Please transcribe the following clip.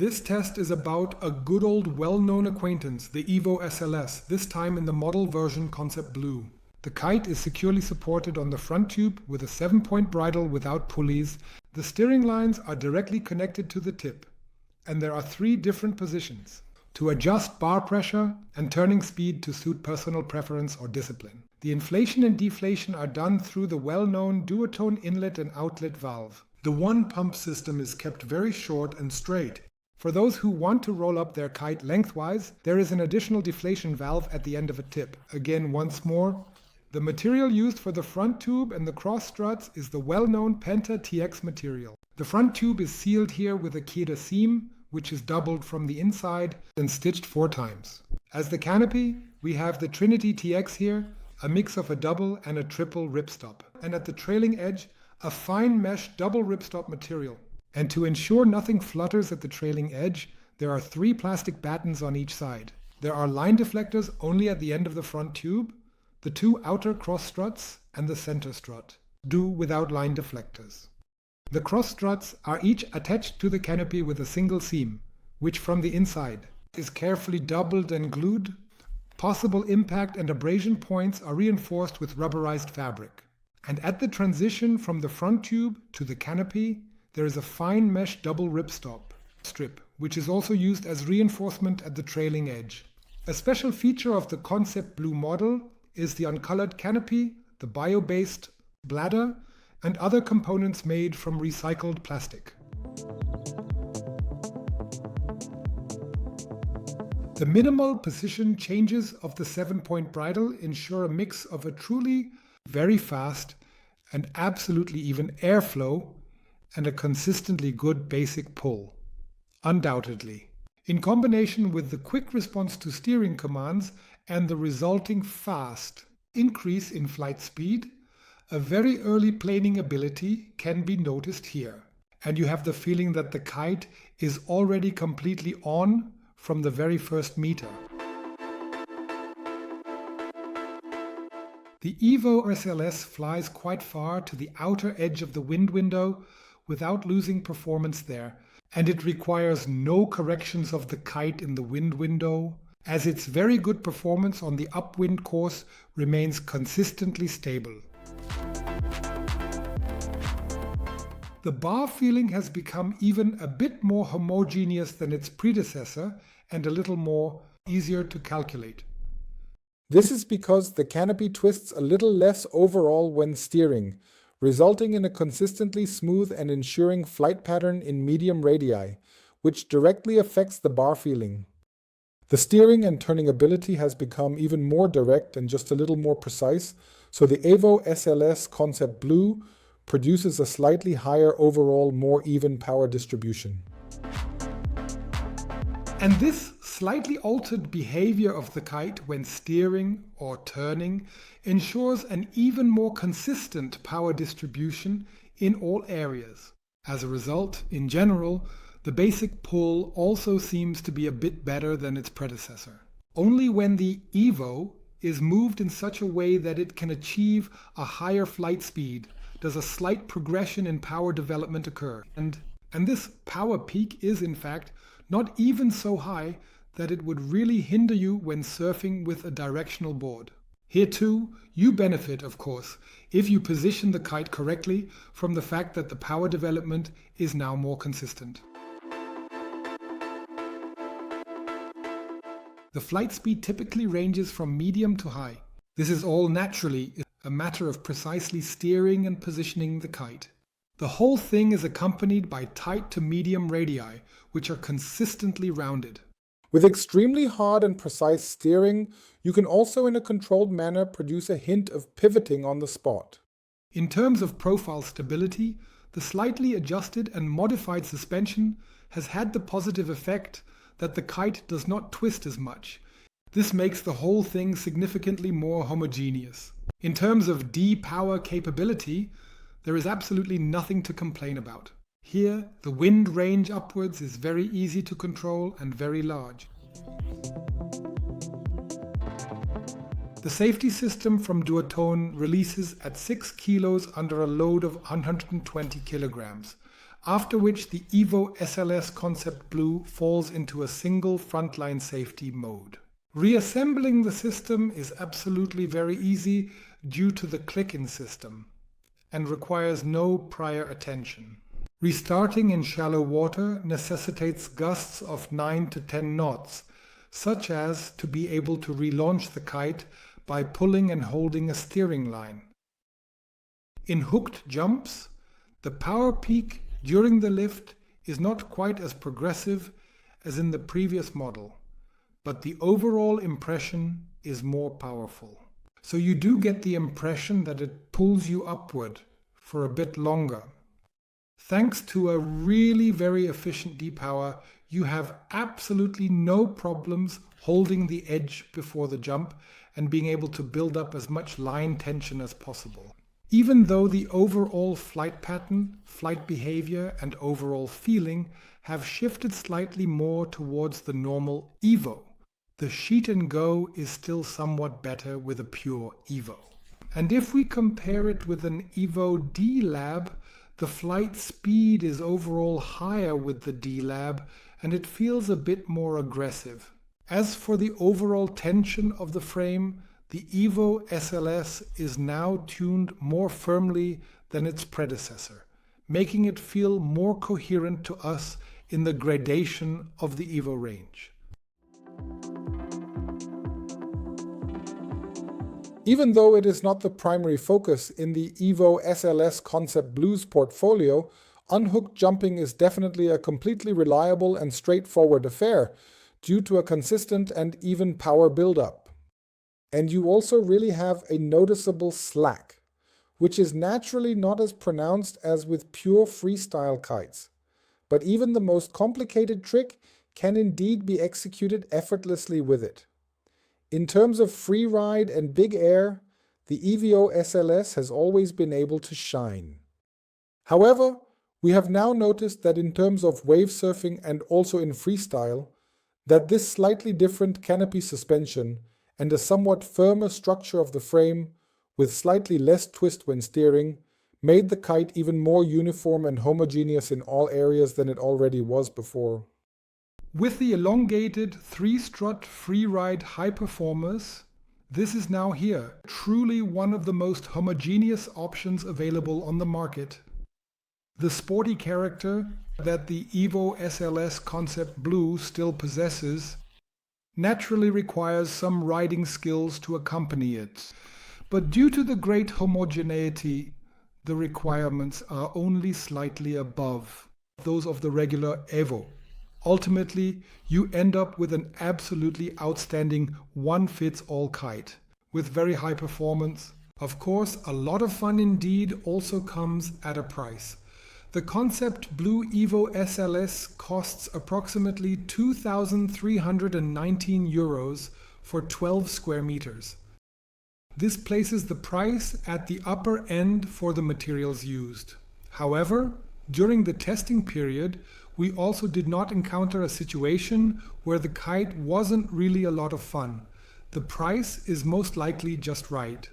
This test is about a good old well-known acquaintance, the EVO SLS, this time in the model version Concept Blue. The Kite is securely supported on the front tube with a 7-point bridle without pulleys. The steering lines are directly connected to the tip, and there are 3 different positions to adjust bar pressure and turning speed to suit personal preference or discipline. The inflation and deflation are done through the well-known Duotone inlet and outlet valve. The one pump system is kept very short and straight. For those who want to roll up their kite lengthwise, there is an additional deflation valve at the end of a tip. Again, once more, the material used for the front tube and the cross struts is the well-known Penta TX material. The front tube is sealed here with a Kite seam, which is doubled from the inside and stitched 4 times. As the canopy, we have the Trinity TX here, a mix of a double and a triple ripstop. And at the trailing edge, a fine mesh double ripstop material. And to ensure nothing flutters at the trailing edge, there are 3 plastic battens on each side. There are line deflectors only at the end of the front tube, the 2 outer cross struts, and the center strut. Do without line deflectors. The cross struts are each attached to the canopy with a single seam, which from the inside is carefully doubled and glued. Possible impact and abrasion points are reinforced with rubberized fabric. And at the transition from the front tube to the canopy, there is a fine mesh double ripstop strip, which is also used as reinforcement at the trailing edge. A special feature of the Concept Blue model is the uncolored canopy, the bio-based bladder, and other components made from recycled plastic. The minimal position changes of the 7-point bridle ensure a mix of a truly very fast and absolutely even airflow and a consistently good basic pull. Undoubtedly. In combination with the quick response to steering commands and the resulting fast increase in flight speed, a very early planing ability can be noticed here. And you have the feeling that the kite is already completely on from the very first meter. The EVO SLS flies quite far to the outer edge of the wind window without losing performance there, and it requires no corrections of the kite in the wind window, as its very good performance on the upwind course remains consistently stable. The bar feeling has become even a bit more homogeneous than its predecessor and a little more easier to calculate. This is because the canopy twists a little less overall when steering, resulting in a consistently smooth and ensuring flight pattern in medium radii, which directly affects the bar feeling. The steering and turning ability has become even more direct and just a little more precise, so the EVO SLS Concept Blue produces a slightly higher overall, more even power distribution. And this slightly altered behavior of the kite when steering or turning ensures an even more consistent power distribution in all areas. As a result, in general, the basic pull also seems to be a bit better than its predecessor. Only when the EVO is moved in such a way that it can achieve a higher flight speed does a slight progression in power development occur. And this power peak is, in fact, not even so high that it would really hinder you when surfing with a directional board. Here too, you benefit, of course, if you position the kite correctly from the fact that the power development is now more consistent. The flight speed typically ranges from medium to high. This is all naturally a matter of precisely steering and positioning the kite. The whole thing is accompanied by tight to medium radii, which are consistently rounded. With extremely hard and precise steering, you can also in a controlled manner produce a hint of pivoting on the spot. In terms of profile stability, the slightly adjusted and modified suspension has had the positive effect that the kite does not twist as much. This makes the whole thing significantly more homogeneous. In terms of D-power capability, there is absolutely nothing to complain about. Here, the wind range upwards is very easy to control and very large. The safety system from Duotone releases at 6 kilos under a load of 120 kilograms, after which the EVO SLS Concept Blue falls into a single frontline safety mode. Reassembling the system is absolutely very easy due to the click-in system and requires no prior attention. Restarting in shallow water necessitates gusts of 9 to 10 knots, such as to be able to relaunch the kite by pulling and holding a steering line. In hooked jumps, the power peak during the lift is not quite as progressive as in the previous model, but the overall impression is more powerful. So you do get the impression that it pulls you upward for a bit longer. Thanks to a really very efficient depower, you have absolutely no problems holding the edge before the jump and being able to build up as much line tension as possible. Even though the overall flight pattern, flight behavior, and overall feeling have shifted slightly more towards the normal EVO, the sheet and go is still somewhat better with a pure EVO. And if we compare it with an EVO D-Lab, the flight speed is overall higher with the D-Lab and it feels a bit more aggressive. As for the overall tension of the frame, the EVO SLS is now tuned more firmly than its predecessor, making it feel more coherent to us in the gradation of the EVO range. Even though it is not the primary focus in the EVO SLS Concept Blue's portfolio, unhooked jumping is definitely a completely reliable and straightforward affair due to a consistent and even power buildup. And you also really have a noticeable slack, which is naturally not as pronounced as with pure freestyle kites. But even the most complicated trick can indeed be executed effortlessly with it. In terms of free ride and big air, the EVO SLS has always been able to shine. However, we have now noticed that in terms of wave surfing and also in freestyle, that this slightly different canopy suspension and a somewhat firmer structure of the frame with slightly less twist when steering made the kite even more uniform and homogeneous in all areas than it already was before. With the elongated 3-strut freeride high performers, this is now here, truly one of the most homogeneous options available on the market. The sporty character that the EVO SLS Concept Blue still possesses naturally requires some riding skills to accompany it, but due to the great homogeneity, the requirements are only slightly above those of the regular EVO. Ultimately, you end up with an absolutely outstanding one-fits-all kite with very high performance. Of course, a lot of fun indeed also comes at a price. The Concept Blue EVO SLS costs approximately 2,319 euros for 12 square meters. This places the price at the upper end for the materials used. However, during the testing period, we also did not encounter a situation where the kite wasn't really a lot of fun. The price is most likely just right.